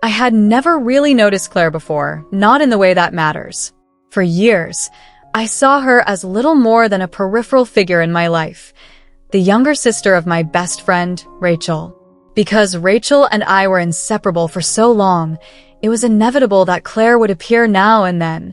I had never really noticed Claire before, not in the way that matters. For years, I saw her as little more than a peripheral figure in my life, the younger sister of my best friend, Rachel. Because Rachel and I were inseparable for so long, it was inevitable that Claire would appear now and then,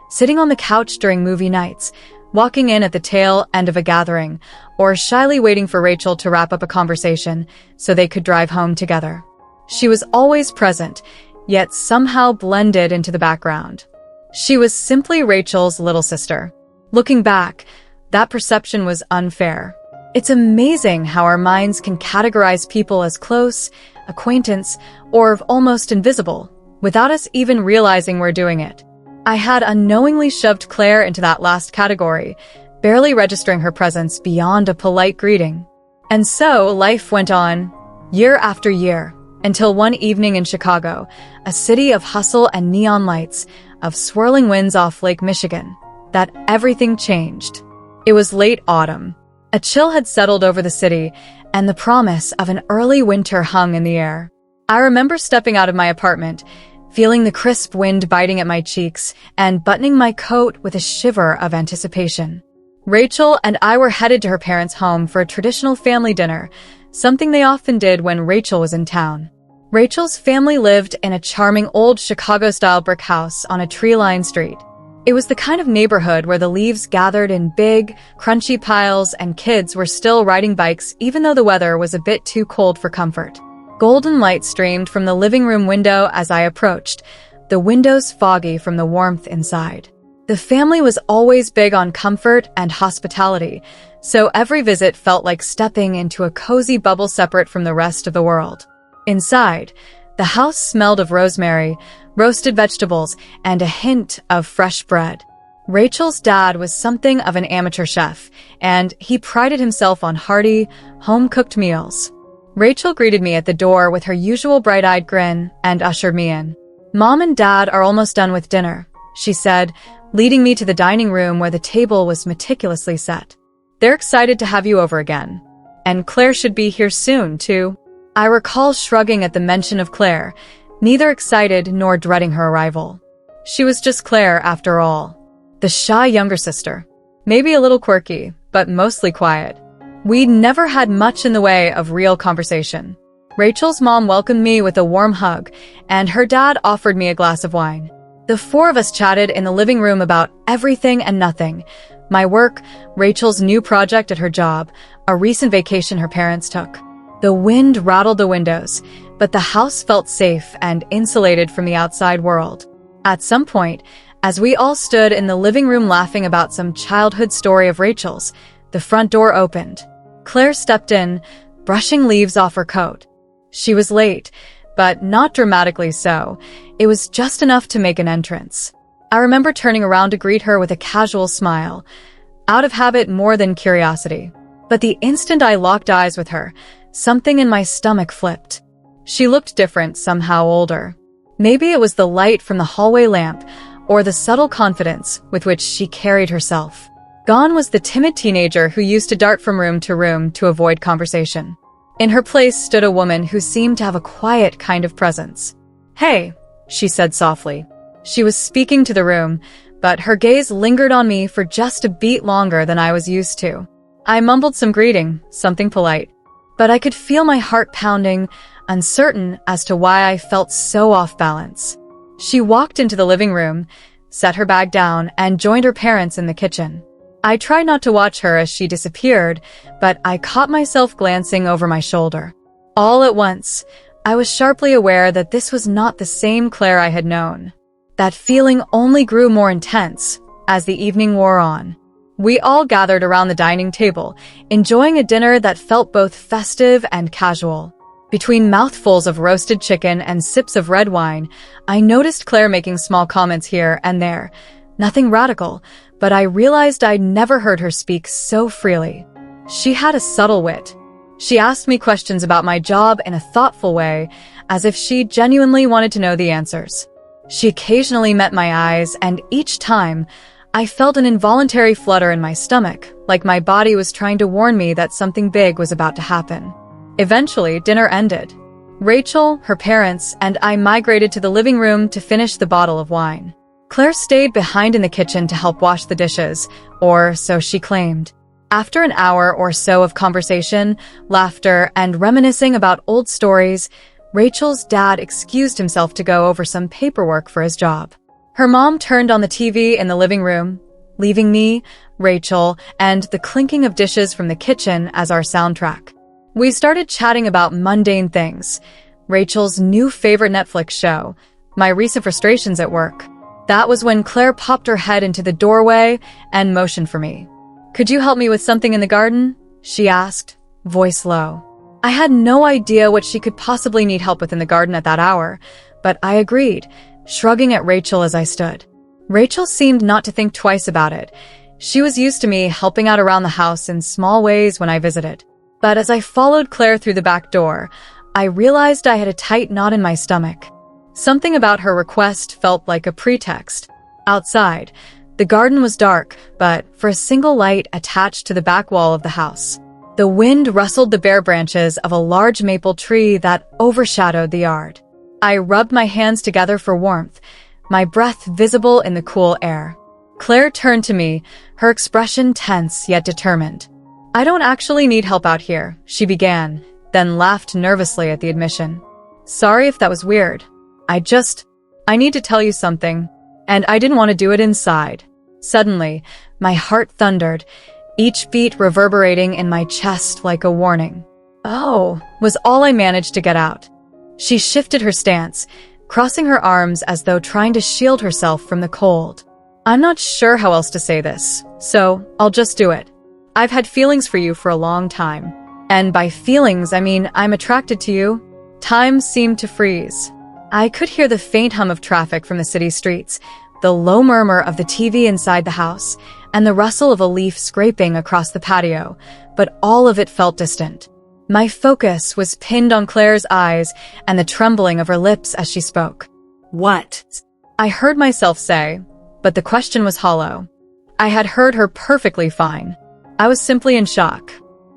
sitting on the couch during movie nights, walking in at the tail end of a gathering, or shyly waiting for Rachel to wrap up a conversation so they could drive home together. She was always present, yet somehow blended into the background. She was simply Rachel's little sister. Looking back, that perception was unfair. It's amazing how our minds can categorize people as close, acquaintance, or almost invisible, without us even realizing we're doing it. I had unknowingly shoved Claire into that last category, barely registering her presence beyond a polite greeting. And so life went on, year after year, until one evening in Chicago, a city of hustle and neon lights, of swirling winds off Lake Michigan, that everything changed. It was late autumn. A chill had settled over the city, and the promise of an early winter hung in the air. I remember stepping out of my apartment, feeling the crisp wind biting at my cheeks, and buttoning my coat with a shiver of anticipation. Rachel and I were headed to her parents' home for a traditional family dinner, something they often did when Rachel was in town. Rachel's family lived in a charming old Chicago-style brick house on a tree-lined street. It was the kind of neighborhood where the leaves gathered in big, crunchy piles and kids were still riding bikes even though the weather was a bit too cold for comfort. Golden light streamed from the living room window as I approached, the windows foggy from the warmth inside. The family was always big on comfort and hospitality, so every visit felt like stepping into a cozy bubble separate from the rest of the world. Inside, the house smelled of rosemary, roasted vegetables, and a hint of fresh bread. Rachel's dad was something of an amateur chef, and he prided himself on hearty, home-cooked meals. Rachel greeted me at the door with her usual bright-eyed grin and ushered me in. "Mom and Dad are almost done with dinner," she said, leading me to the dining room where the table was meticulously set. "They're excited to have you over again. And Claire should be here soon, too." I recall shrugging at the mention of Claire, neither excited nor dreading her arrival. She was just Claire, after all. The shy younger sister. Maybe a little quirky, but mostly quiet. We'd never had much in the way of real conversation. Rachel's mom welcomed me with a warm hug, and her dad offered me a glass of wine. The four of us chatted in the living room about everything and nothing. My work, Rachel's new project at her job, a recent vacation her parents took. The wind rattled the windows, but the house felt safe and insulated from the outside world. At some point, as we all stood in the living room laughing about some childhood story of Rachel's, the front door opened. Claire stepped in, brushing leaves off her coat. She was late, but not dramatically so. It was just enough to make an entrance. I remember turning around to greet her with a casual smile, out of habit more than curiosity. But the instant I locked eyes with her, something in my stomach flipped. She looked different, somehow older. Maybe it was the light from the hallway lamp, or the subtle confidence with which she carried herself. Gone was the timid teenager who used to dart from room to avoid conversation. In her place stood a woman who seemed to have a quiet kind of presence. "Hey," she said softly. She was speaking to the room, but her gaze lingered on me for just a beat longer than I was used to. I mumbled some greeting, something polite. But I could feel my heart pounding, uncertain as to why I felt so off balance. She walked into the living room, set her bag down, and joined her parents in the kitchen. I tried not to watch her as she disappeared, but I caught myself glancing over my shoulder. All at once, I was sharply aware that this was not the same Claire I had known. That feeling only grew more intense as the evening wore on. We all gathered around the dining table, enjoying a dinner that felt both festive and casual. Between mouthfuls of roasted chicken and sips of red wine, I noticed Claire making small comments here and there. Nothing radical, but I realized I'd never heard her speak so freely. She had a subtle wit. She asked me questions about my job in a thoughtful way, as if she genuinely wanted to know the answers. She occasionally met my eyes, and each time, I felt an involuntary flutter in my stomach, like my body was trying to warn me that something big was about to happen. Eventually, dinner ended. Rachel, her parents, and I migrated to the living room to finish the bottle of wine. Claire stayed behind in the kitchen to help wash the dishes, or so she claimed. After an hour or so of conversation, laughter, and reminiscing about old stories, Rachel's dad excused himself to go over some paperwork for his job. Her mom turned on the TV in the living room, leaving me, Rachel, and the clinking of dishes from the kitchen as our soundtrack. We started chatting about mundane things, Rachel's new favorite Netflix show, my recent frustrations at work. That was when Claire popped her head into the doorway and motioned for me. "Could you help me with something in the garden?" she asked, voice low. I had no idea what she could possibly need help with in the garden at that hour, but I agreed, shrugging at Rachel as I stood. Rachel seemed not to think twice about it. She was used to me helping out around the house in small ways when I visited. But as I followed Claire through the back door, I realized I had a tight knot in my stomach. Something about her request felt like a pretext. Outside, the garden was dark, but for a single light attached to the back wall of the house. The wind rustled the bare branches of a large maple tree that overshadowed the yard. I rubbed my hands together for warmth, my breath visible in the cool air. Claire turned to me, her expression tense yet determined. "I don't actually need help out here," she began, then laughed nervously at the admission. "Sorry if that was weird. I need to tell you something, and I didn't want to do it inside." Suddenly, my heart thundered, each beat reverberating in my chest like a warning. "Oh," was all I managed to get out. She shifted her stance, crossing her arms as though trying to shield herself from the cold. "I'm not sure how else to say this, so I'll just do it. I've had feelings for you for a long time. And by feelings, I mean I'm attracted to you." Time seemed to freeze. I could hear the faint hum of traffic from the city streets, the low murmur of the TV inside the house, and the rustle of a leaf scraping across the patio, but all of it felt distant. My focus was pinned on Claire's eyes and the trembling of her lips as she spoke. "What?" I heard myself say, but the question was hollow. I had heard her perfectly fine. I was simply in shock.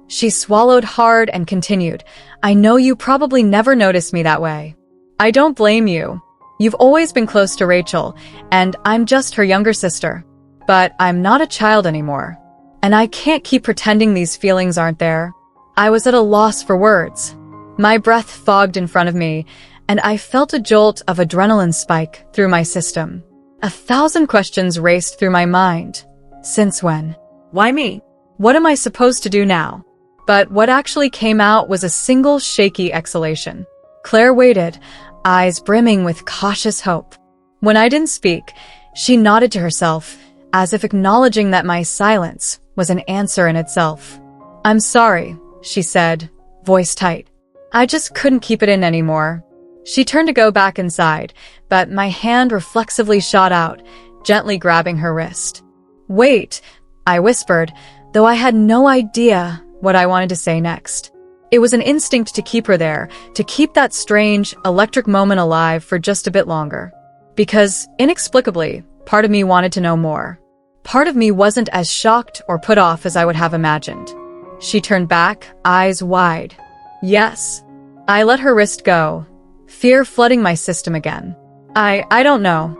She swallowed hard and continued, "I know you probably never noticed me that way. I don't blame you. You've always been close to Rachel, and I'm just her younger sister. But I'm not a child anymore. And I can't keep pretending these feelings aren't there." I was at a loss for words. My breath fogged in front of me, and I felt a jolt of adrenaline spike through my system. 1,000 questions raced through my mind. Since when? Why me? What am I supposed to do now? But what actually came out was a single shaky exhalation. Claire waited, eyes brimming with cautious hope. When I didn't speak, she nodded to herself, as if acknowledging that my silence was an answer in itself. "I'm sorry," she said, voice tight. "I just couldn't keep it in anymore." She turned to go back inside, but my hand reflexively shot out, gently grabbing her wrist. "Wait," I whispered, though I had no idea what I wanted to say next. It was an instinct to keep her there, to keep that strange, electric moment alive for just a bit longer. Because, inexplicably, part of me wanted to know more. Part of me wasn't as shocked or put off as I would have imagined. She turned back, eyes wide. "Yes." I let her wrist go, fear flooding my system again. I don't know.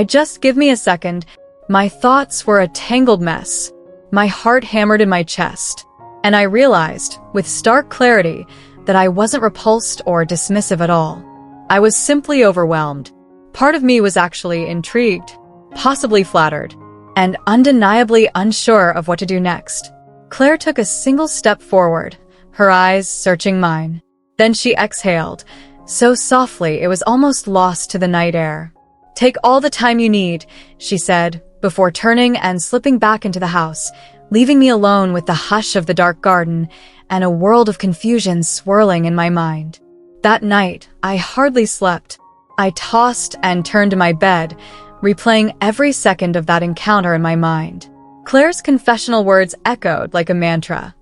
Just give me a second." My thoughts were a tangled mess. My heart hammered in my chest. And I realized, with stark clarity, that I wasn't repulsed or dismissive at all. I was simply overwhelmed. Part of me was actually intrigued, possibly flattered, and undeniably unsure of what to do next. Claire took a single step forward, her eyes searching mine. Then she exhaled, so softly it was almost lost to the night air. "Take all the time you need," she said, before turning and slipping back into the house, leaving me alone with the hush of the dark garden and a world of confusion swirling in my mind. That night, I hardly slept. I tossed and turned to my bed, replaying every second of that encounter in my mind. Claire's confessional words echoed like a mantra.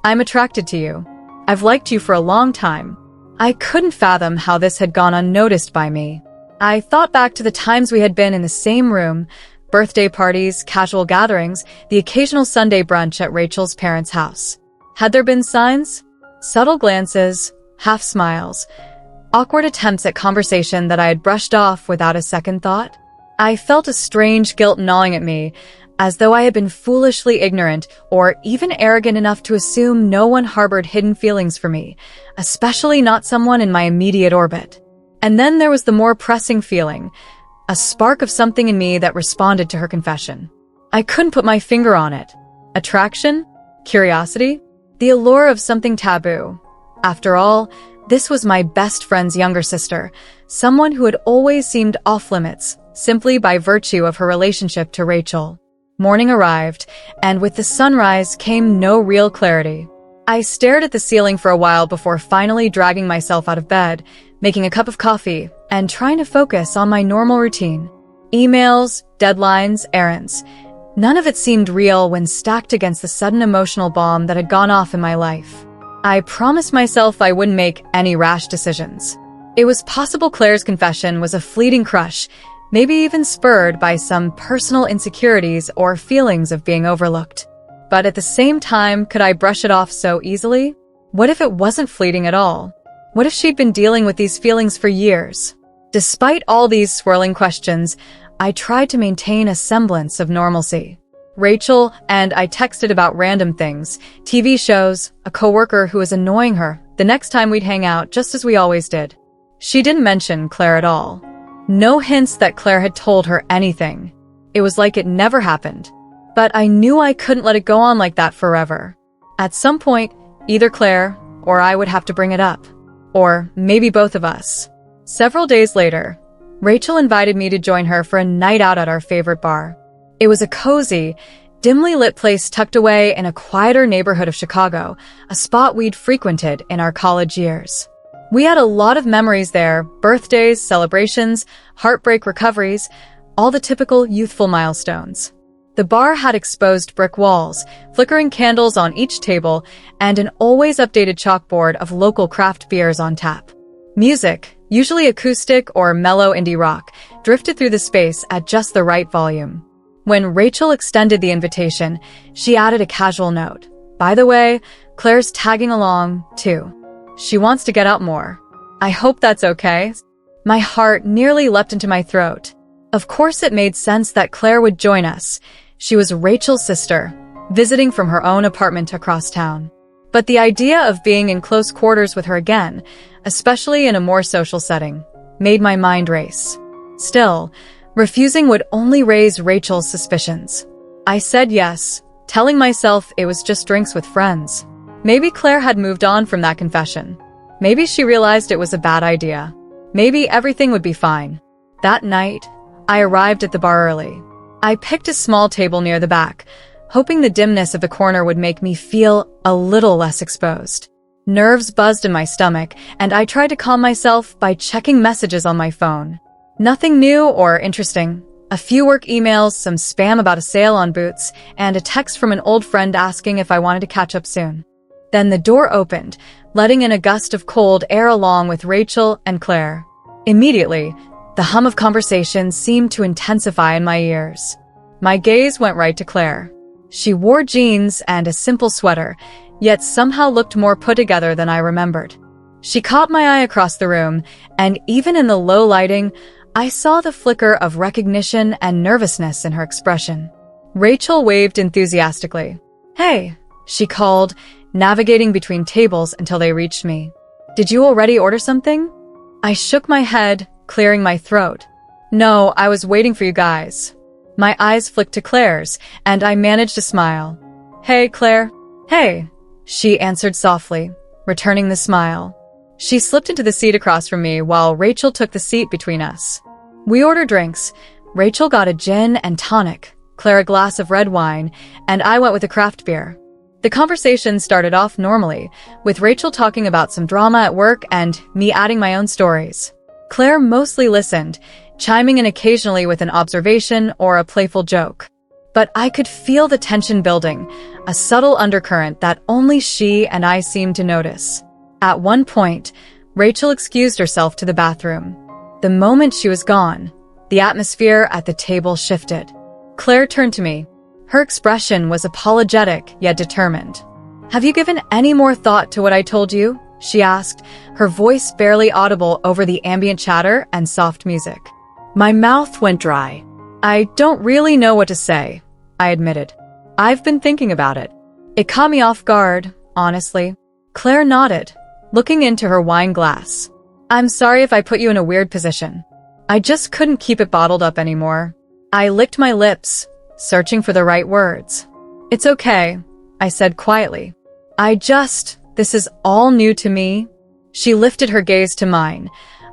"I'm attracted to you. I've liked you for a long time." I couldn't fathom how this had gone unnoticed by me. I thought back to the times we had been in the same room, birthday parties, casual gatherings, the occasional Sunday brunch at Rachel's parents' house. Had there been signs? Subtle glances, half smiles. awkward attempts at conversation that I had brushed off without a second thought. I felt a strange guilt gnawing at me, as though I had been foolishly ignorant or even arrogant enough to assume no one harbored hidden feelings for me, especially not someone in my immediate orbit. And then there was the more pressing feeling, a spark of something in me that responded to her confession. I couldn't put my finger on it. Attraction? Curiosity? The allure of something taboo. After all, this was my best friend's younger sister, someone who had always seemed off-limits, simply by virtue of her relationship to Rachel. Morning arrived, and with the sunrise came no real clarity. I stared at the ceiling for a while before finally dragging myself out of bed, making a cup of coffee, and trying to focus on my normal routine. Emails, deadlines, errands. None of it seemed real when stacked against the sudden emotional bomb that had gone off in my life. I promised myself I wouldn't make any rash decisions. It was possible Claire's confession was a fleeting crush, maybe even spurred by some personal insecurities or feelings of being overlooked. But at the same time, could I brush it off so easily? What if it wasn't fleeting at all? What if she'd been dealing with these feelings for years? Despite all these swirling questions, I tried to maintain a semblance of normalcy. Rachel and I texted about random things, TV shows, a coworker who was annoying her, the next time we'd hang out just as we always did. She didn't mention Claire at all. No hints that Claire had told her anything. It was like it never happened. But I knew I couldn't let it go on like that forever. At some point, either Claire or I would have to bring it up. Or maybe both of us. Several days later, Rachel invited me to join her for a night out at our favorite bar. It was a cozy, dimly lit place tucked away in a quieter neighborhood of Chicago, a spot we'd frequented in our college years. We had a lot of memories there, birthdays, celebrations, heartbreak recoveries, all the typical youthful milestones. The bar had exposed brick walls, flickering candles on each table, and an always updated chalkboard of local craft beers on tap. Music, usually acoustic or mellow indie rock, drifted through the space at just the right volume. When Rachel extended the invitation, she added a casual note. By the way, Claire's tagging along, too. She wants to get out more. I hope that's okay. My heart nearly leapt into my throat. Of course it made sense that Claire would join us. She was Rachel's sister, visiting from her own apartment across town. But the idea of being in close quarters with her again, especially in a more social setting, made my mind race. Still, refusing would only raise Rachel's suspicions. I said yes, telling myself it was just drinks with friends. Maybe Claire had moved on from that confession. Maybe she realized it was a bad idea. Maybe everything would be fine. That night, I arrived at the bar early. I picked a small table near the back, hoping the dimness of the corner would make me feel a little less exposed. Nerves buzzed in my stomach, and I tried to calm myself by checking messages on my phone. Nothing new or interesting. A few work emails, some spam about a sale on boots, and a text from an old friend asking if I wanted to catch up soon. Then the door opened, letting in a gust of cold air along with Rachel and Claire. Immediately, the hum of conversation seemed to intensify in my ears. My gaze went right to Claire. She wore jeans and a simple sweater, yet somehow looked more put together than I remembered. She caught my eye across the room, and even in the low lighting, I saw the flicker of recognition and nervousness in her expression. Rachel waved enthusiastically. "Hey," she called, navigating between tables until they reached me. "Did you already order something?" I shook my head, clearing my throat. "No, I was waiting for you guys." My eyes flicked to Claire's, and I managed to smile. "Hey, Claire." "Hey," she answered softly, returning the smile. She slipped into the seat across from me while Rachel took the seat between us. We ordered drinks. Rachel got a gin and tonic, Claire a glass of red wine, and I went with a craft beer. The conversation started off normally, with Rachel talking about some drama at work and me adding my own stories. Claire mostly listened, chiming in occasionally with an observation or a playful joke. But I could feel the tension building, a subtle undercurrent that only she and I seemed to notice. At one point, Rachel excused herself to the bathroom. The moment she was gone, the atmosphere at the table shifted. Claire turned to me. Her expression was apologetic yet determined. "Have you given any more thought to what I told you?" she asked, her voice barely audible over the ambient chatter and soft music. My mouth went dry. I don't really know what to say, I admitted. I've been thinking about it. It caught me off guard, honestly. Claire nodded, looking into her wine glass. I'm sorry if I put you in a weird position. I just couldn't keep it bottled up anymore. I licked my lips, searching for the right words. It's okay, I said quietly. This is all new to me. She lifted her gaze to mine,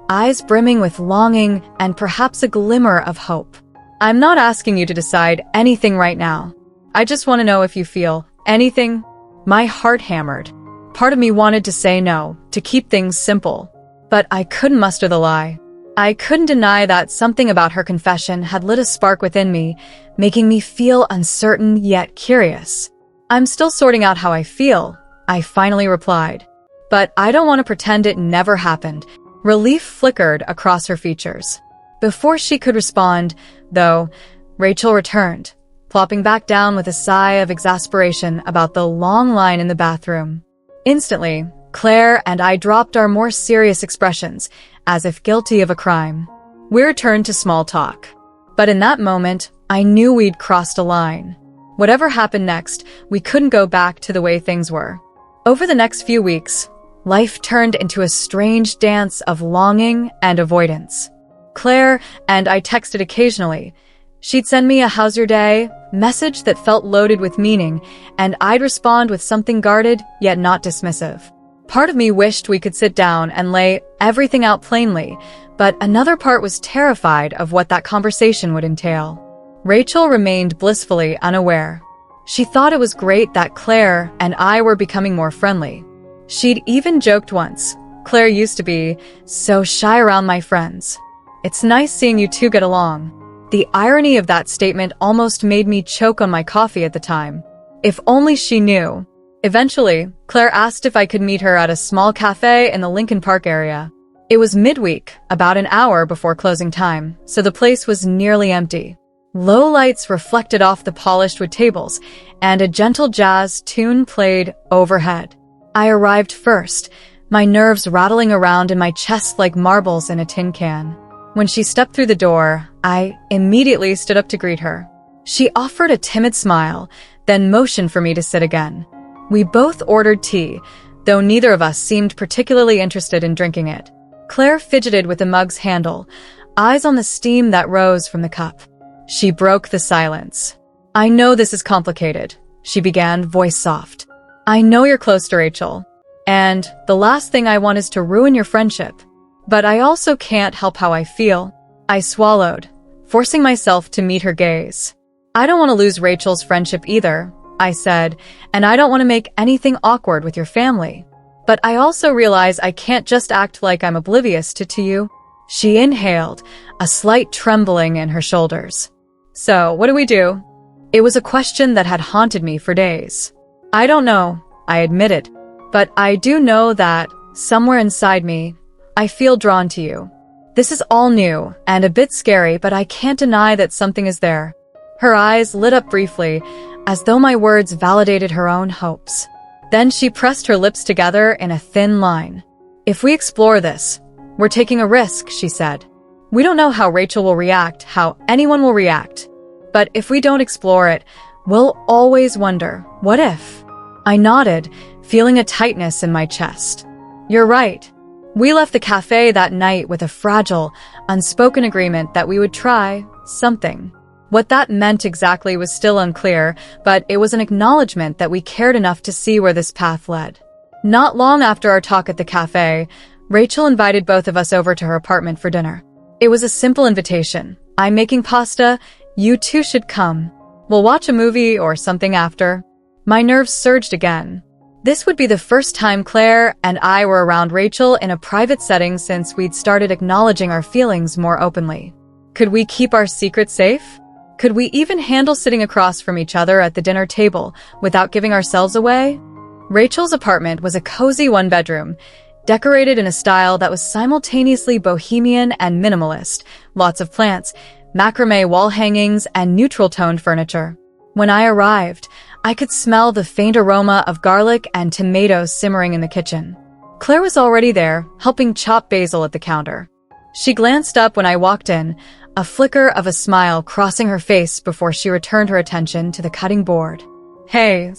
eyes brimming with longing and perhaps a glimmer of hope. I'm not asking you to decide anything right now. I just want to know if you feel anything. My heart hammered. Part of me wanted to say no, to keep things simple. But I couldn't muster the lie. I couldn't deny that something about her confession had lit a spark within me, making me feel uncertain yet curious. I'm still sorting out how I feel, I finally replied. But I don't want to pretend it never happened. Relief flickered across her features. Before she could respond, though, Rachel returned, plopping back down with a sigh of exasperation about the long line in the bathroom. Instantly, Claire and I dropped our more serious expressions, as if guilty of a crime. We returned to small talk. But in that moment, I knew we'd crossed a line. Whatever happened next, we couldn't go back to the way things were. Over the next few weeks, life turned into a strange dance of longing and avoidance. Claire and I texted occasionally. She'd send me a "how's your day" message that felt loaded with meaning, and I'd respond with something guarded yet not dismissive. Part of me wished we could sit down and lay everything out plainly, but another part was terrified of what that conversation would entail. Rachel remained blissfully unaware. She thought it was great that Claire and I were becoming more friendly. She'd even joked once, "Claire used to be so shy around my friends. It's nice seeing you two get along." The irony of that statement almost made me choke on my coffee at the time. If only she knew. Eventually, Claire asked if I could meet her at a small cafe in the Lincoln Park area. It was midweek, about an hour before closing time, so the place was nearly empty. Low lights reflected off the polished wood tables, and a gentle jazz tune played overhead. I arrived first, my nerves rattling around in my chest like marbles in a tin can. When she stepped through the door, I immediately stood up to greet her. She offered a timid smile, then motioned for me to sit again. We both ordered tea, though neither of us seemed particularly interested in drinking it. Claire fidgeted with the mug's handle, eyes on the steam that rose from the cup. She broke the silence. "I know this is complicated," she began, voice soft. "I know you're close to Rachel, and the last thing I want is to ruin your friendship. But I also can't help how I feel." I swallowed, forcing myself to meet her gaze. "I don't want to lose Rachel's friendship either," I said, "and I don't want to make anything awkward with your family. But I also realize I can't just act like I'm oblivious to you." She inhaled, a slight trembling in her shoulders. "So, what do we do?" It was a question that had haunted me for days. "I don't know," I admitted, "but I do know that, somewhere inside me, I feel drawn to you. This is all new and a bit scary, but I can't deny that something is there." Her eyes lit up briefly, as though my words validated her own hopes. Then she pressed her lips together in a thin line. "If we explore this, we're taking a risk," she said. "We don't know how Rachel will react, how anyone will react. But if we don't explore it, we'll always wonder, what if?" I nodded, feeling a tightness in my chest. "You're right." We left the cafe that night with a fragile, unspoken agreement that we would try something. What that meant exactly was still unclear, but it was an acknowledgement that we cared enough to see where this path led. Not long after our talk at the cafe, Rachel invited both of us over to her apartment for dinner. It was a simple invitation. "I'm making pasta. You two should come. We'll watch a movie or something after." My nerves surged again. This would be the first time Claire and I were around Rachel in a private setting since we'd started acknowledging our feelings more openly. Could we keep our secret safe? Could we even handle sitting across from each other at the dinner table without giving ourselves away? Rachel's apartment was a cozy one-bedroom, decorated in a style that was simultaneously bohemian and minimalist, lots of plants, macrame wall hangings, and neutral-toned furniture. When I arrived, I could smell the faint aroma of garlic and tomatoes simmering in the kitchen. Claire was already there, helping chop basil at the counter. She glanced up when I walked in, a flicker of a smile crossing her face before she returned her attention to the cutting board. "Hey."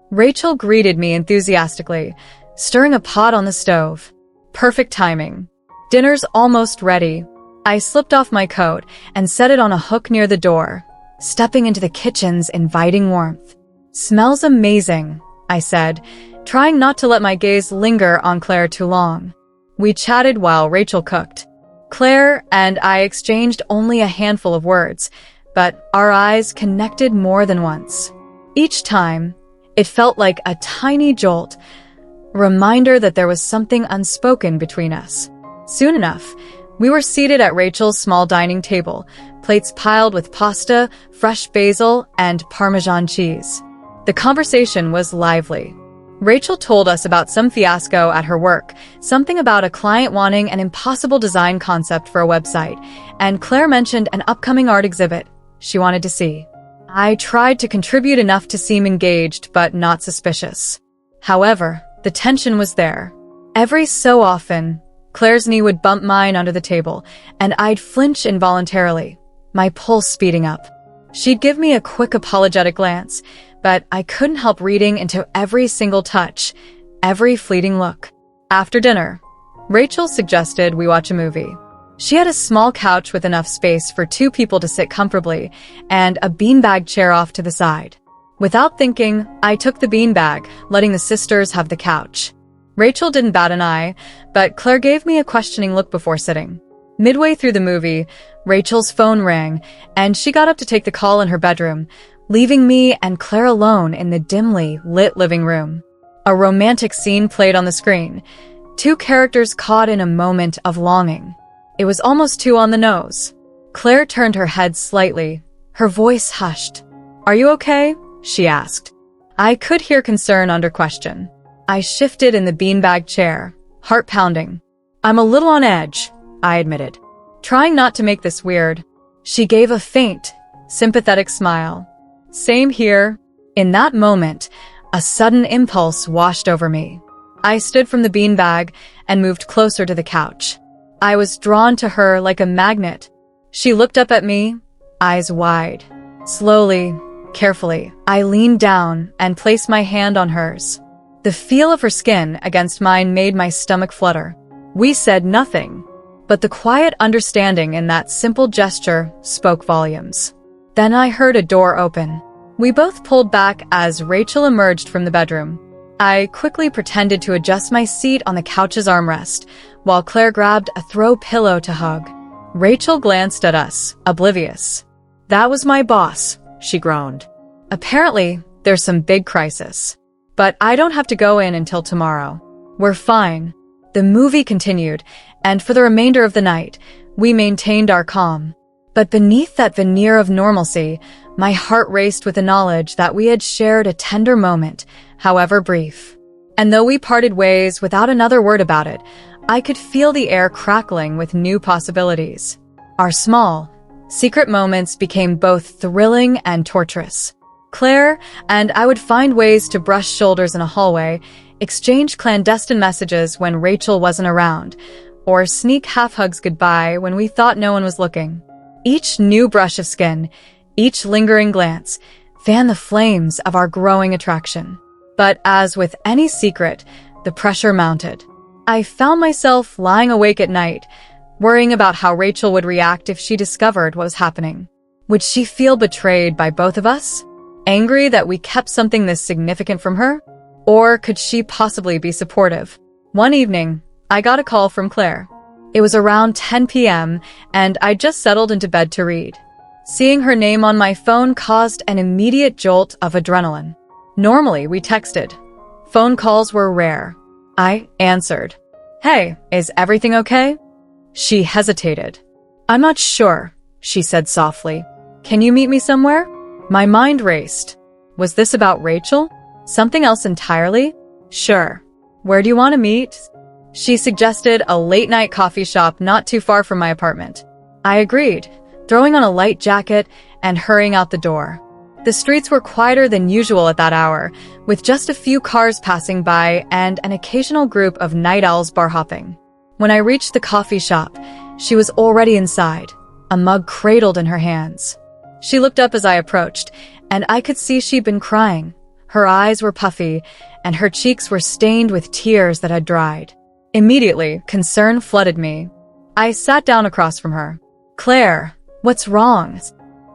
Rachel greeted me enthusiastically, stirring a pot on the stove. Perfect timing. Dinner's almost ready. I slipped off my coat and set it on a hook near the door, stepping into the kitchen's inviting warmth. "Smells amazing," I said, trying not to let my gaze linger on Claire too long. We chatted while Rachel cooked. Claire and I exchanged only a handful of words, but our eyes connected more than once. Each time, it felt like a tiny jolt, a reminder that there was something unspoken between us. Soon enough, we were seated at Rachel's small dining table, plates piled with pasta, fresh basil, and Parmesan cheese. The conversation was lively. Rachel told us about some fiasco at her work, something about a client wanting an impossible design concept for a website, and Claire mentioned an upcoming art exhibit she wanted to see. I tried to contribute enough to seem engaged but not suspicious. However, the tension was there. Every so often, Claire's knee would bump mine under the table, and I'd flinch involuntarily, my pulse speeding up. She'd give me a quick apologetic glance, but I couldn't help reading into every single touch, every fleeting look. After dinner, Rachel suggested we watch a movie. She had a small couch with enough space for 2 people to sit comfortably and a beanbag chair off to the side. Without thinking, I took the beanbag, letting the sisters have the couch. Rachel didn't bat an eye, but Claire gave me a questioning look before sitting. Midway through the movie, Rachel's phone rang, and she got up to take the call in her bedroom, leaving me and Claire alone in the dimly lit living room. A romantic scene played on the screen, 2 characters caught in a moment of longing. It was almost too on the nose. Claire turned her head slightly, her voice hushed. "Are you okay?" she asked. I could hear concern under question. I shifted in the beanbag chair, heart pounding. "I'm a little on edge," I admitted, trying not to make this weird. She gave a faint, sympathetic smile. "Same here." In that moment, a sudden impulse washed over me. I stood from the beanbag and moved closer to the couch. I was drawn to her like a magnet. She looked up at me, eyes wide. Slowly, carefully, I leaned down and placed my hand on hers. The feel of her skin against mine made my stomach flutter. We said nothing, but the quiet understanding in that simple gesture spoke volumes. Then I heard a door open. We both pulled back as Rachel emerged from the bedroom. I quickly pretended to adjust my seat on the couch's armrest, while Claire grabbed a throw pillow to hug. Rachel glanced at us, oblivious. "That was my boss," she groaned. "Apparently, there's some big crisis. But I don't have to go in until tomorrow. We're fine." The movie continued, and for the remainder of the night, we maintained our calm. But beneath that veneer of normalcy, my heart raced with the knowledge that we had shared a tender moment, however brief. And though we parted ways without another word about it, I could feel the air crackling with new possibilities. Our small, secret moments became both thrilling and torturous. Claire and I would find ways to brush shoulders in a hallway, exchange clandestine messages when Rachel wasn't around, or sneak half-hugs goodbye when we thought no one was looking. Each new brush of skin, each lingering glance, fanned the flames of our growing attraction. But as with any secret, the pressure mounted. I found myself lying awake at night, worrying about how Rachel would react if she discovered what was happening. Would she feel betrayed by both of us? Angry that we kept something this significant from her? Or could she possibly be supportive? One evening, I got a call from Claire. It was around 10 p.m., and I just settled into bed to read. Seeing her name on my phone caused an immediate jolt of adrenaline. Normally, we texted. Phone calls were rare. I answered. "Hey, is everything okay?" She hesitated. "I'm not sure," she said softly. "Can you meet me somewhere?" My mind raced. Was this about Rachel? Something else entirely? "Sure. Where do you want to meet?" She suggested a late-night coffee shop not too far from my apartment. I agreed, throwing on a light jacket and hurrying out the door. The streets were quieter than usual at that hour, with just a few cars passing by and an occasional group of night owls bar hopping. When I reached the coffee shop, she was already inside, a mug cradled in her hands. She looked up as I approached, and I could see she'd been crying. Her eyes were puffy, and her cheeks were stained with tears that had dried. Immediately, concern flooded me. I sat down across from her. "Claire, what's wrong?"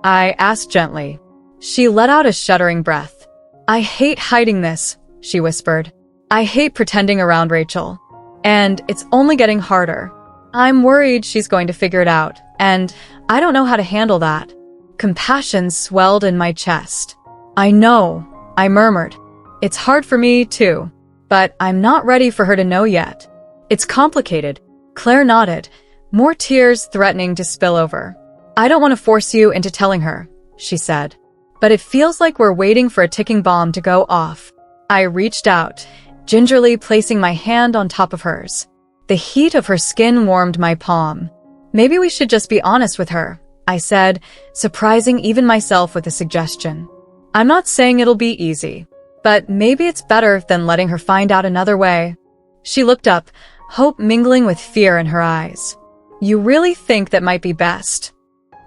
I asked gently. She let out a shuddering breath. "I hate hiding this," she whispered. "I hate pretending around Rachel. And it's only getting harder. I'm worried she's going to figure it out, and I don't know how to handle that." Compassion swelled in my chest. "I know," I murmured. "It's hard for me, too. But I'm not ready for her to know yet. It's complicated." Claire nodded, more tears threatening to spill over. "I don't want to force you into telling her," she said. "But it feels like we're waiting for a ticking bomb to go off." I reached out, gingerly placing my hand on top of hers. The heat of her skin warmed my palm. "Maybe we should just be honest with her," I said, surprising even myself with the suggestion. "I'm not saying it'll be easy, but maybe it's better than letting her find out another way." She looked up, hope mingling with fear in her eyes. "You really think that might be best?"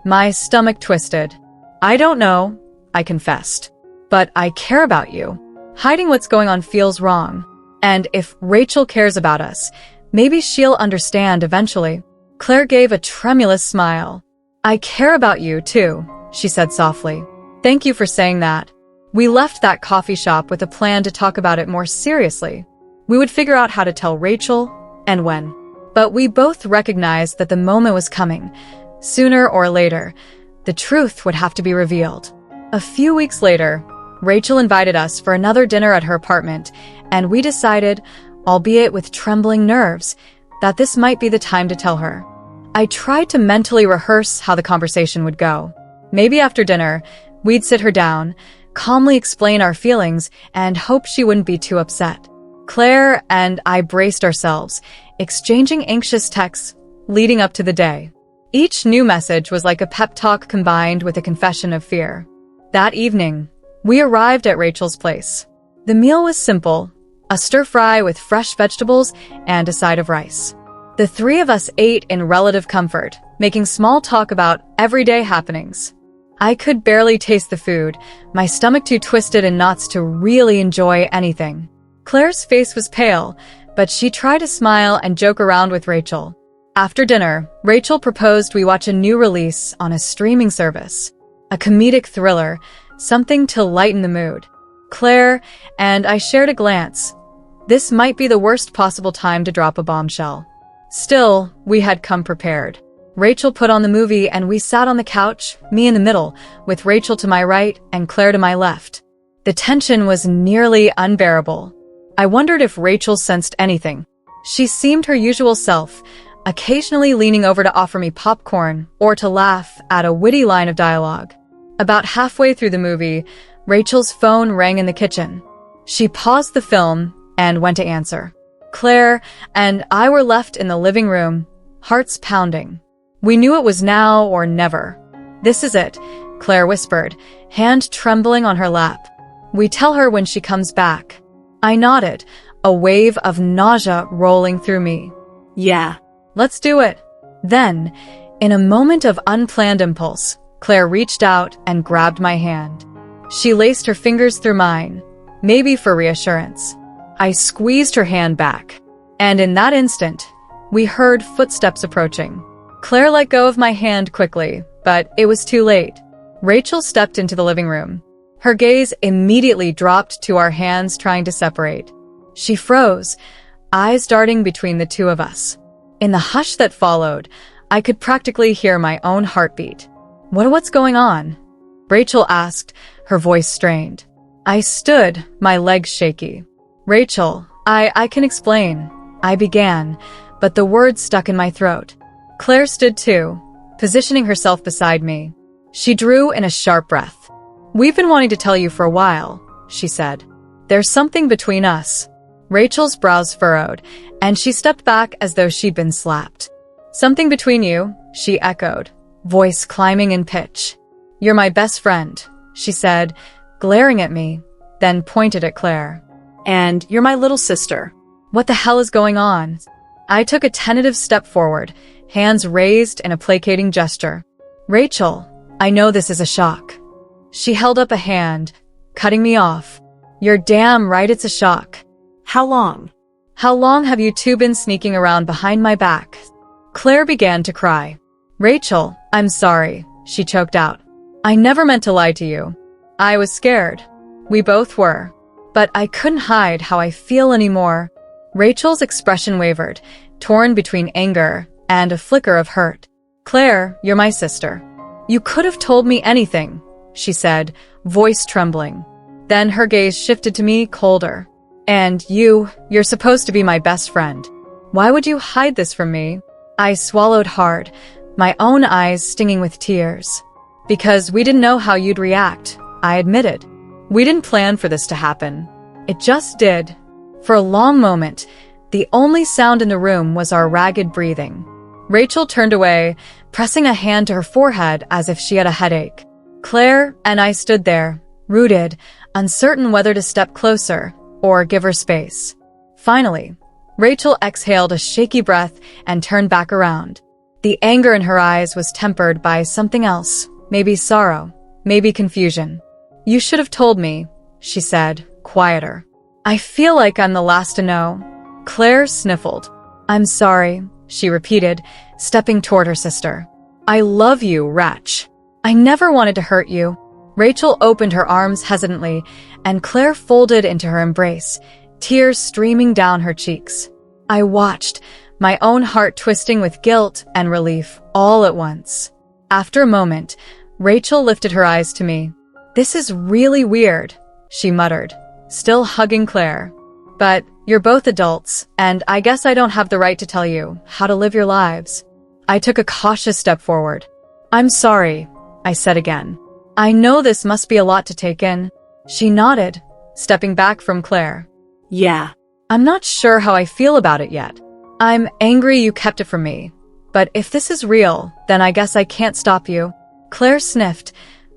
My stomach twisted. "I don't know," I confessed. "But I care about you. Hiding what's going on feels wrong. And if Rachel cares about us, maybe she'll understand eventually." Claire gave a tremulous smile. "I care about you, too," she said softly. "Thank you for saying that." We left that coffee shop with a plan to talk about it more seriously. We would figure out how to tell Rachel and when. But we both recognized that the moment was coming. Sooner or later, the truth would have to be revealed. A few weeks later, Rachel invited us for another dinner at her apartment, and we decided, albeit with trembling nerves, that this might be the time to tell her. I tried to mentally rehearse how the conversation would go. Maybe after dinner, we'd sit her down, calmly explain our feelings, and hope she wouldn't be too upset. Claire and I braced ourselves, exchanging anxious texts leading up to the day. Each new message was like a pep talk combined with a confession of fear. That evening, we arrived at Rachel's place. The meal was simple, a stir-fry with fresh vegetables and a side of rice. The three of us ate in relative comfort, making small talk about everyday happenings. I could barely taste the food, my stomach too twisted in knots to really enjoy anything. Claire's face was pale, but she tried to smile and joke around with Rachel. After dinner, Rachel proposed we watch a new release on a streaming service. A comedic thriller, something to lighten the mood. Claire and I shared a glance. This might be the worst possible time to drop a bombshell. Still, we had come prepared. Rachel put on the movie and we sat on the couch, me in the middle, with Rachel to my right and Claire to my left. The tension was nearly unbearable. I wondered if Rachel sensed anything. She seemed her usual self, occasionally leaning over to offer me popcorn or to laugh at a witty line of dialogue. About halfway through the movie, Rachel's phone rang in the kitchen. She paused the film and went to answer. Claire and I were left in the living room, hearts pounding. We knew it was now or never. "This is it," Claire whispered, hand trembling on her lap. "We tell her when she comes back." I nodded, a wave of nausea rolling through me. "Yeah, let's do it." Then, in a moment of unplanned impulse, Claire reached out and grabbed my hand. She laced her fingers through mine, maybe for reassurance. I squeezed her hand back, and in that instant, we heard footsteps approaching. Claire let go of my hand quickly, but it was too late. Rachel stepped into the living room. Her gaze immediately dropped to our hands trying to separate. She froze, eyes darting between the two of us. In the hush that followed, I could practically hear my own heartbeat. What's going on?" Rachel asked, her voice strained. I stood, my legs shaky. "Rachel, I can explain," I began, but the words stuck in my throat. Claire stood too, positioning herself beside me. She drew in a sharp breath. "We've been wanting to tell you for a while," she said. "There's something between us." Rachel's brows furrowed, and she stepped back as though she'd been slapped. "Something between you," she echoed, voice climbing in pitch. "You're my best friend, she said, glaring at me, then pointed at Claire. And you're my little sister. What the hell is going on? I took a tentative step forward, hands raised in a placating gesture. Rachel, I know this is a shock. She held up a hand, cutting me off. You're damn right it's a shock. How long? How long have you two been sneaking around behind my back? Claire began to cry. Rachel, I'm sorry, she choked out. I never meant to lie to you. I was scared. We both were. But I couldn't hide how I feel anymore. Rachel's expression wavered, torn between anger and a flicker of hurt. Claire, you're my sister. You could have told me anything, she said, voice trembling. Then her gaze shifted to me, colder. And you're supposed to be my best friend. Why would you hide this from me? I swallowed hard, my own eyes stinging with tears. Because we didn't know how you'd react, I admitted. We didn't plan for this to happen. It just did. For a long moment, the only sound in the room was our ragged breathing. Rachel turned away, pressing a hand to her forehead as if she had a headache. Claire and I stood there, rooted, uncertain whether to step closer or give her space. Finally, Rachel exhaled a shaky breath and turned back around. The anger in her eyes was tempered by something else, maybe sorrow, maybe confusion. You should have told me, she said, quieter. I feel like I'm the last to know. Claire sniffled. I'm sorry, she repeated, stepping toward her sister. I love you, wretch. I never wanted to hurt you. Rachel opened her arms hesitantly, and Claire folded into her embrace, tears streaming down her cheeks. I watched, my own heart twisting with guilt and relief all at once. After a moment, Rachel lifted her eyes to me. This is really weird, she muttered, still hugging Claire. But you're both adults, and I guess I don't have the right to tell you how to live your lives. I took a cautious step forward. I'm sorry, I said again. I know this must be a lot to take in. She nodded, stepping back from Claire. Yeah. I'm not sure how I feel about it yet. I'm angry you kept it from me. But if this is real, then I guess I can't stop you. Claire sniffed,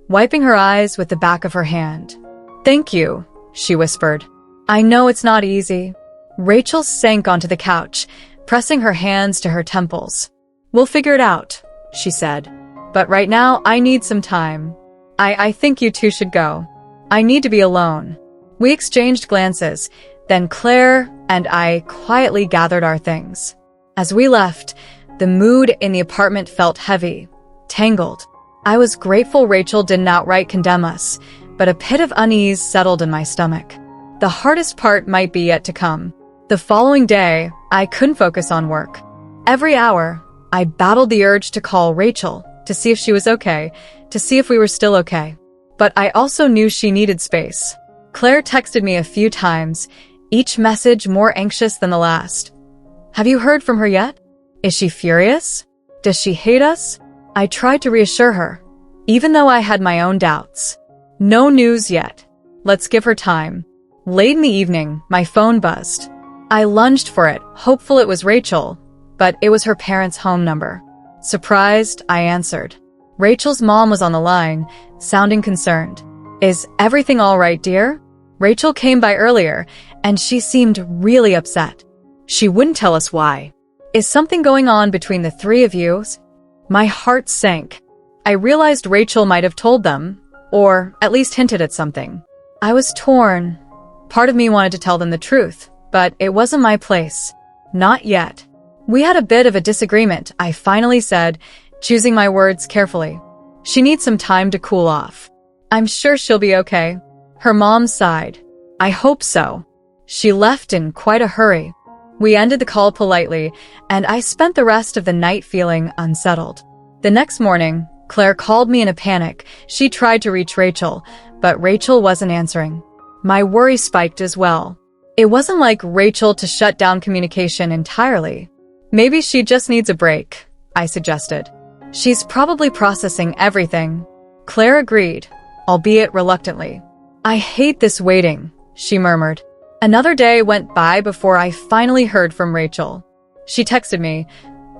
wiping her eyes with the back of her hand. Thank you, she whispered. I know it's not easy. Rachel sank onto the couch, pressing her hands to her temples. We'll figure it out, she said. But right now, I need some time. I think you two should go. I need to be alone. We exchanged glances, then Claire and I quietly gathered our things. As we left, the mood in the apartment felt heavy, tangled. I was grateful Rachel didn't outright condemn us, but a pit of unease settled in my stomach. The hardest part might be yet to come. The following day, I couldn't focus on work. Every hour, I battled the urge to call Rachel to see if she was okay, to see if we were still okay. But I also knew she needed space. Claire texted me a few times, each message more anxious than the last. Have you heard from her yet? Is she furious? Does she hate us? I tried to reassure her, even though I had my own doubts. No news yet. Let's give her time. Late in the evening, my phone buzzed. I lunged for it, hopeful it was Rachel, but it was her parents' home number. Surprised, I answered. Rachel's mom was on the line, sounding concerned. Is everything all right, dear? Rachel came by earlier, and she seemed really upset. She wouldn't tell us why. Is something going on between the three of you? My heart sank. I realized Rachel might have told them, or at least hinted at something. I was torn. Part of me wanted to tell them the truth, but it wasn't my place. Not yet. We had a bit of a disagreement, I finally said, choosing my words carefully. She needs some time to cool off. I'm sure she'll be okay. Her mom sighed. I hope so. She left in quite a hurry. We ended the call politely, and I spent the rest of the night feeling unsettled. The next morning, Claire called me in a panic. She tried to reach Rachel, but Rachel wasn't answering. My worry spiked as well. It wasn't like Rachel to shut down communication entirely. Maybe she just needs a break, I suggested. She's probably processing everything. Claire agreed, albeit reluctantly. I hate this waiting, she murmured. Another day went by before I finally heard from Rachel. She texted me,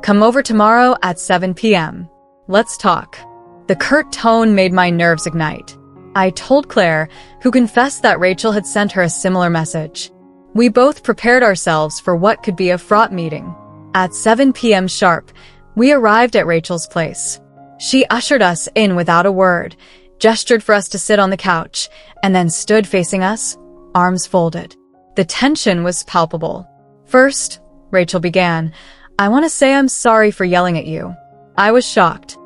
"Come over tomorrow at 7 p.m. Let's talk." The curt tone made my nerves ignite. I told Claire, who confessed that Rachel had sent her a similar message. We both prepared ourselves for what could be a fraught meeting. At 7 p.m. sharp, we arrived at Rachel's place. She ushered us in without a word, gestured for us to sit on the couch, and then stood facing us, arms folded. The tension was palpable. First, Rachel began, I want to say I'm sorry for yelling at you. I was shocked.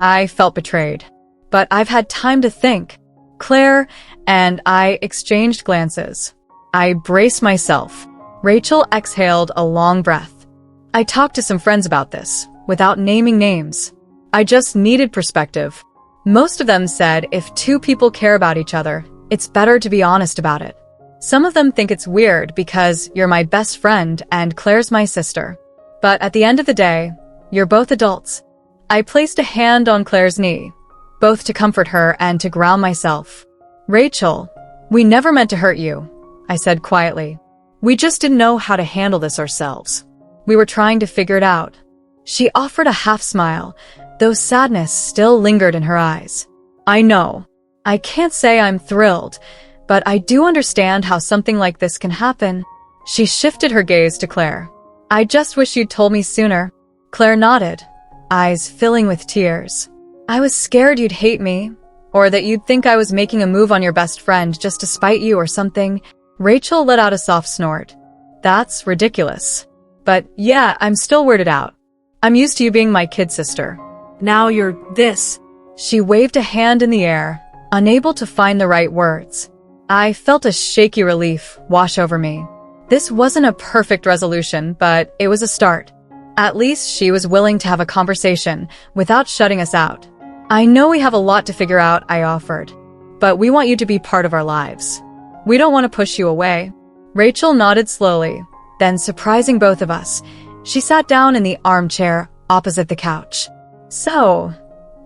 I felt betrayed. But I've had time to think. Claire and I exchanged glances. I braced myself. Rachel exhaled a long breath. I talked to some friends about this, without naming names. I just needed perspective. Most of them said if two people care about each other, it's better to be honest about it. Some of them think it's weird because you're my best friend and Claire's my sister. But at the end of the day, you're both adults. I placed a hand on Claire's knee, both to comfort her and to ground myself. Rachel, we never meant to hurt you, I said quietly. We just didn't know how to handle this ourselves. We were trying to figure it out. She offered a half smile, though sadness still lingered in her eyes. I know. I can't say I'm thrilled, but I do understand how something like this can happen. She shifted her gaze to Claire. I just wish you'd told me sooner. Claire nodded, eyes filling with tears. I was scared you'd hate me, or that you'd think I was making a move on your best friend just to spite you or something. Rachel let out a soft snort. That's ridiculous. But yeah, I'm still weirded out. I'm used to you being my kid sister. Now you're this. She waved a hand in the air, unable to find the right words. I felt a shaky relief wash over me. This wasn't a perfect resolution, but it was a start. At least she was willing to have a conversation without shutting us out. I know we have a lot to figure out, I offered, but we want you to be part of our lives. We don't want to push you away. Rachel nodded slowly, then surprising both of us, she sat down in the armchair opposite the couch. So,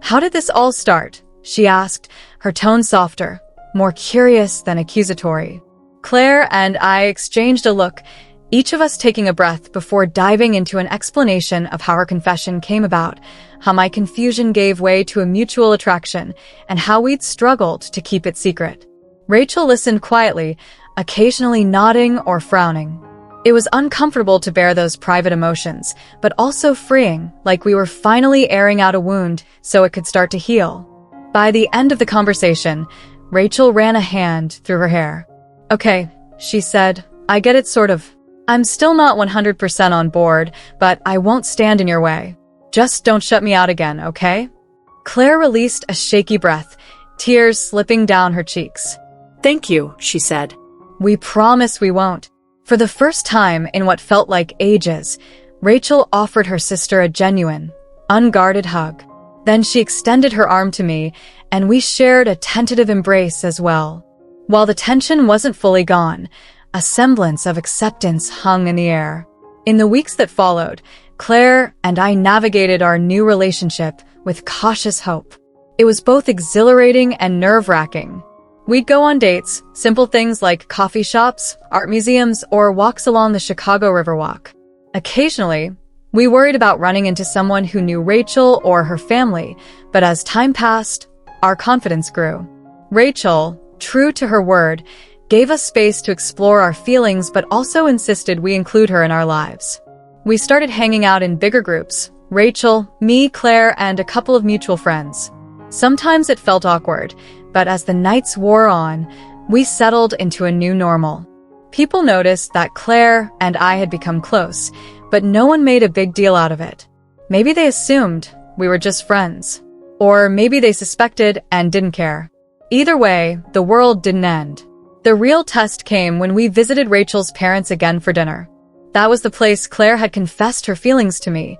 how did this all start? She asked, her tone softer, more curious than accusatory. Claire and I exchanged a look, each of us taking a breath before diving into an explanation of how her confession came about, how my confusion gave way to a mutual attraction, and how we'd struggled to keep it secret. Rachel listened quietly, occasionally nodding or frowning. It was uncomfortable to bear those private emotions, but also freeing, like we were finally airing out a wound so it could start to heal. By the end of the conversation, Rachel ran a hand through her hair. Okay, she said, I get it sort of. I'm still not 100% on board, but I won't stand in your way. Just don't shut me out again, okay? Claire released a shaky breath, tears slipping down her cheeks. Thank you, she said. We promise we won't. For the first time in what felt like ages, Rachel offered her sister a genuine, unguarded hug. Then she extended her arm to me, and we shared a tentative embrace as well. While the tension wasn't fully gone, a semblance of acceptance hung in the air. In the weeks that followed, Claire and I navigated our new relationship with cautious hope. It was both exhilarating and nerve-wracking. We'd go on dates, simple things like coffee shops, art museums, or walks along the Chicago Riverwalk. Occasionally, we worried about running into someone who knew Rachel or her family, but as time passed, our confidence grew. Rachel, true to her word, gave us space to explore our feelings but also insisted we include her in our lives. We started hanging out in bigger groups, Rachel, me, Claire, and a couple of mutual friends. Sometimes it felt awkward, but as the nights wore on, we settled into a new normal. People noticed that Claire and I had become close, but no one made a big deal out of it. Maybe they assumed we were just friends. Or maybe they suspected and didn't care. Either way, the world didn't end. The real test came when we visited Rachel's parents again for dinner. That was the place Claire had confessed her feelings to me,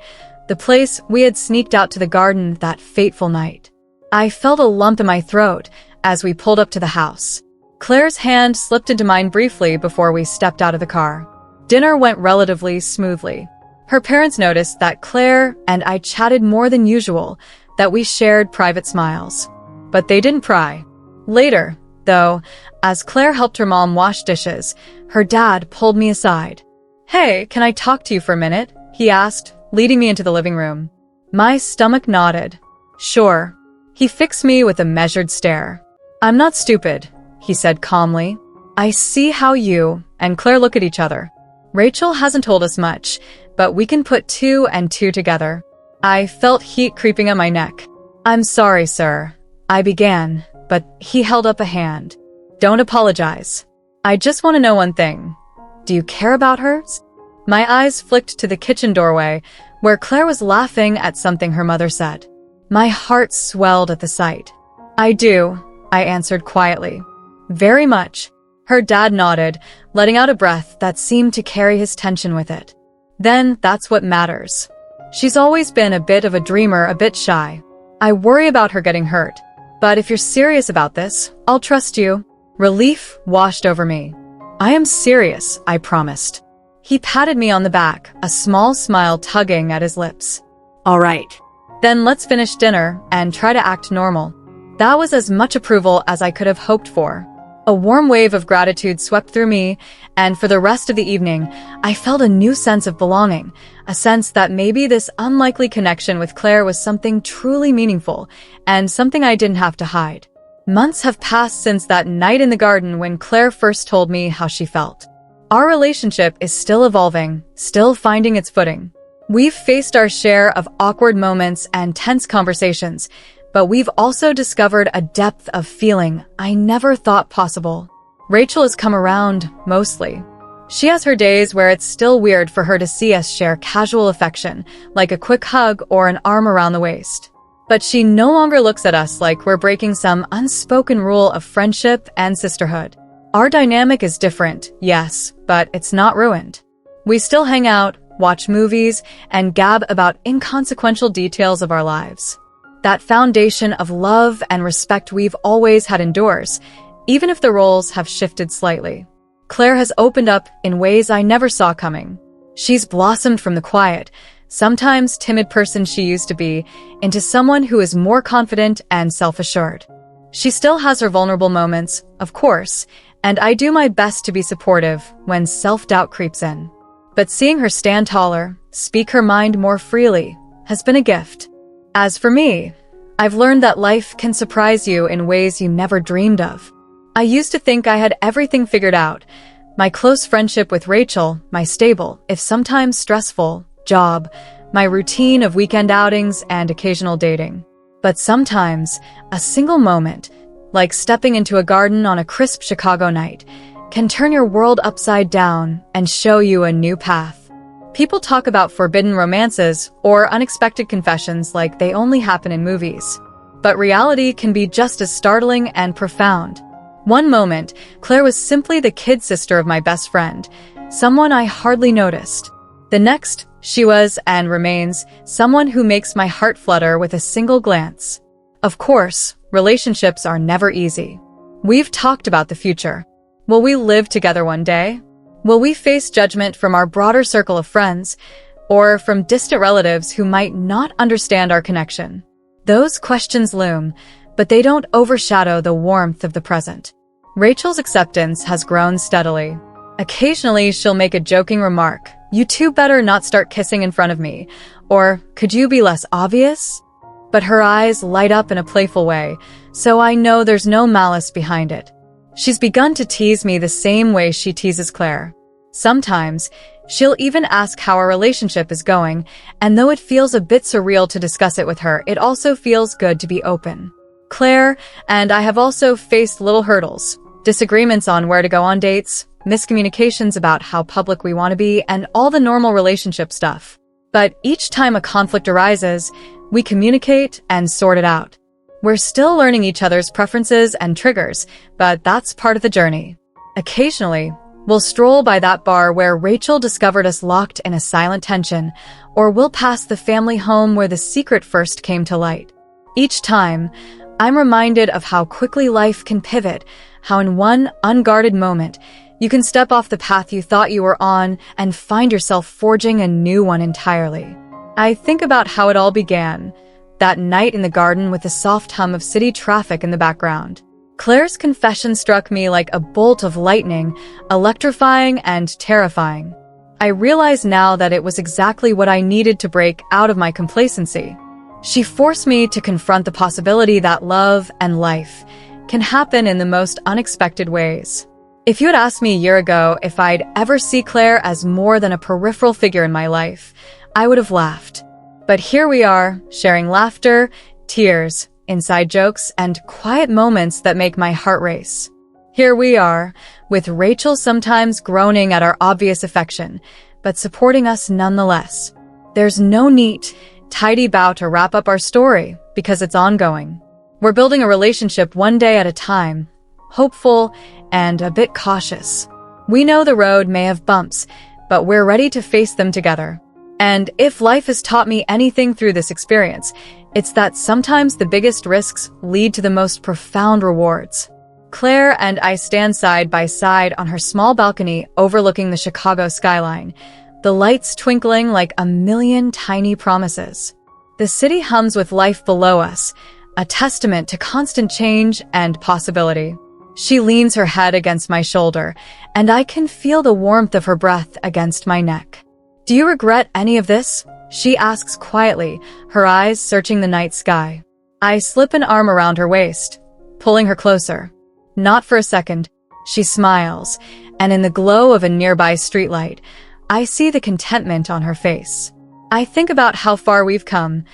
the place we had sneaked out to the garden that fateful night. I felt a lump in my throat as we pulled up to the house. Claire's hand slipped into mine briefly before we stepped out of the car. Dinner went relatively smoothly. Her parents noticed that Claire and I chatted more than usual, that we shared private smiles. But they didn't pry. Later, though, as Claire helped her mom wash dishes, her dad pulled me aside. Hey, can I talk to you for a minute? He asked, leading me into the living room. My stomach nodded. Sure. He fixed me with a measured stare. I'm not stupid, he said calmly. I see how you and Claire look at each other. Rachel hasn't told us much, but we can put 2 and 2 together. I felt heat creeping on my neck. I'm sorry, sir, I began, but he held up a hand. Don't apologize. I just want to know one thing. Do you care about her? My eyes flicked to the kitchen doorway, where Claire was laughing at something her mother said. My heart swelled at the sight. I do, I answered quietly. Very much. Her dad nodded, letting out a breath that seemed to carry his tension with it. Then that's what matters. She's always been a bit of a dreamer, a bit shy. I worry about her getting hurt. But if you're serious about this, I'll trust you. Relief washed over me. I am serious, I promised. He patted me on the back, a small smile tugging at his lips. All right. Then let's finish dinner and try to act normal. That was as much approval as I could have hoped for. A warm wave of gratitude swept through me, and for the rest of the evening, I felt a new sense of belonging, a sense that maybe this unlikely connection with Claire was something truly meaningful, and something I didn't have to hide. Months have passed since that night in the garden when Claire first told me how she felt. Our relationship is still evolving, still finding its footing. We've faced our share of awkward moments and tense conversations, but we've also discovered a depth of feeling I never thought possible. Rachel has come around, mostly. She has her days where it's still weird for her to see us share casual affection, like a quick hug or an arm around the waist. But she no longer looks at us like we're breaking some unspoken rule of friendship and sisterhood. Our dynamic is different, yes, but it's not ruined. We still hang out, watch movies, and gab about inconsequential details of our lives. That foundation of love and respect we've always had endures, even if the roles have shifted slightly. Claire has opened up in ways I never saw coming. She's blossomed from the quiet, sometimes timid person she used to be, into someone who is more confident and self-assured. She still has her vulnerable moments, of course, and I do my best to be supportive when self-doubt creeps in. But seeing her stand taller, speak her mind more freely, has been a gift. As for me, I've learned that life can surprise you in ways you never dreamed of. I used to think I had everything figured out. My close friendship with Rachel, my stable, if sometimes stressful, job, my routine of weekend outings and occasional dating. But sometimes, a single moment, like stepping into a garden on a crisp Chicago night, can turn your world upside down and show you a new path. People talk about forbidden romances or unexpected confessions like they only happen in movies. But reality can be just as startling and profound. One moment, Claire was simply the kid sister of my best friend, someone I hardly noticed. The next, she was, and remains, someone who makes my heart flutter with a single glance. Of course, relationships are never easy. We've talked about the future. Will we live together one day? Will we face judgment from our broader circle of friends, or from distant relatives who might not understand our connection? Those questions loom, but they don't overshadow the warmth of the present. Rachel's acceptance has grown steadily. Occasionally, she'll make a joking remark, "You two better not start kissing in front of me," or "Could you be less obvious?" But her eyes light up in a playful way, so I know there's no malice behind it. She's begun to tease me the same way she teases Claire. Sometimes, she'll even ask how our relationship is going, and though it feels a bit surreal to discuss it with her, it also feels good to be open. Claire and I have also faced little hurdles, disagreements on where to go on dates, miscommunications about how public we want to be, and all the normal relationship stuff. But each time a conflict arises, we communicate and sort it out. We're still learning each other's preferences and triggers, but that's part of the journey. Occasionally, we'll stroll by that bar where Rachel discovered us locked in a silent tension, or we'll pass the family home where the secret first came to light. Each time, I'm reminded of how quickly life can pivot, how in one unguarded moment, you can step off the path you thought you were on and find yourself forging a new one entirely. I think about how it all began, that night in the garden with the soft hum of city traffic in the background. Claire's confession struck me like a bolt of lightning, electrifying and terrifying. I realize now that it was exactly what I needed to break out of my complacency. She forced me to confront the possibility that love and life, can happen in the most unexpected ways. If you had asked me a year ago if I'd ever see Claire as more than a peripheral figure in my life, I would have laughed. But here we are, sharing laughter, tears, inside jokes, and quiet moments that make my heart race. Here we are, with Rachel sometimes groaning at our obvious affection, but supporting us nonetheless. There's no neat, tidy bow to wrap up our story, because it's ongoing. We're building a relationship one day at a time, hopeful and a bit cautious. We know the road may have bumps, but we're ready to face them together. And if life has taught me anything through this experience, it's that sometimes the biggest risks lead to the most profound rewards. Claire and I stand side by side on her small balcony overlooking the Chicago skyline, the lights twinkling like a million tiny promises. The city hums with life below us, a testament to constant change and possibility. She leans her head against my shoulder, and I can feel the warmth of her breath against my neck. "Do you regret any of this?" she asks quietly, her eyes searching the night sky. I slip an arm around her waist, pulling her closer. Not for a second. She smiles, and in the glow of a nearby streetlight, I see the contentment on her face. I think about how far we've come.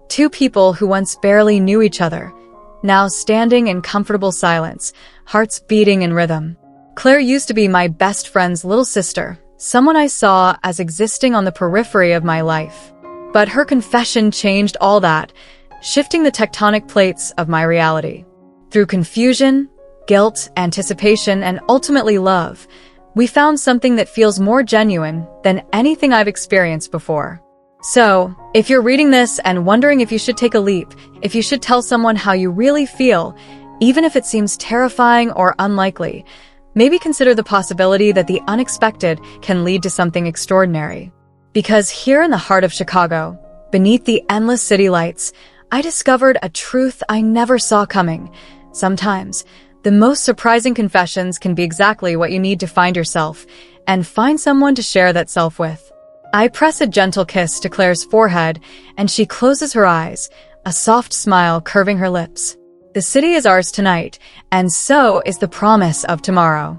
Two people who once barely knew each other, now standing in comfortable silence, hearts beating in rhythm. Claire used to be my best friend's little sister, someone I saw as existing on the periphery of my life. But her confession changed all that, shifting the tectonic plates of my reality. Through confusion, guilt, anticipation, and ultimately love, we found something that feels more genuine than anything I've experienced before. So, if you're reading this and wondering if you should take a leap, if you should tell someone how you really feel, even if it seems terrifying or unlikely, maybe consider the possibility that the unexpected can lead to something extraordinary. Because here in the heart of Chicago, beneath the endless city lights, I discovered a truth I never saw coming. Sometimes, the most surprising confessions can be exactly what you need to find yourself, and find someone to share that self with. I press a gentle kiss to Claire's forehead, and she closes her eyes, a soft smile curving her lips. The city is ours tonight, and so is the promise of tomorrow.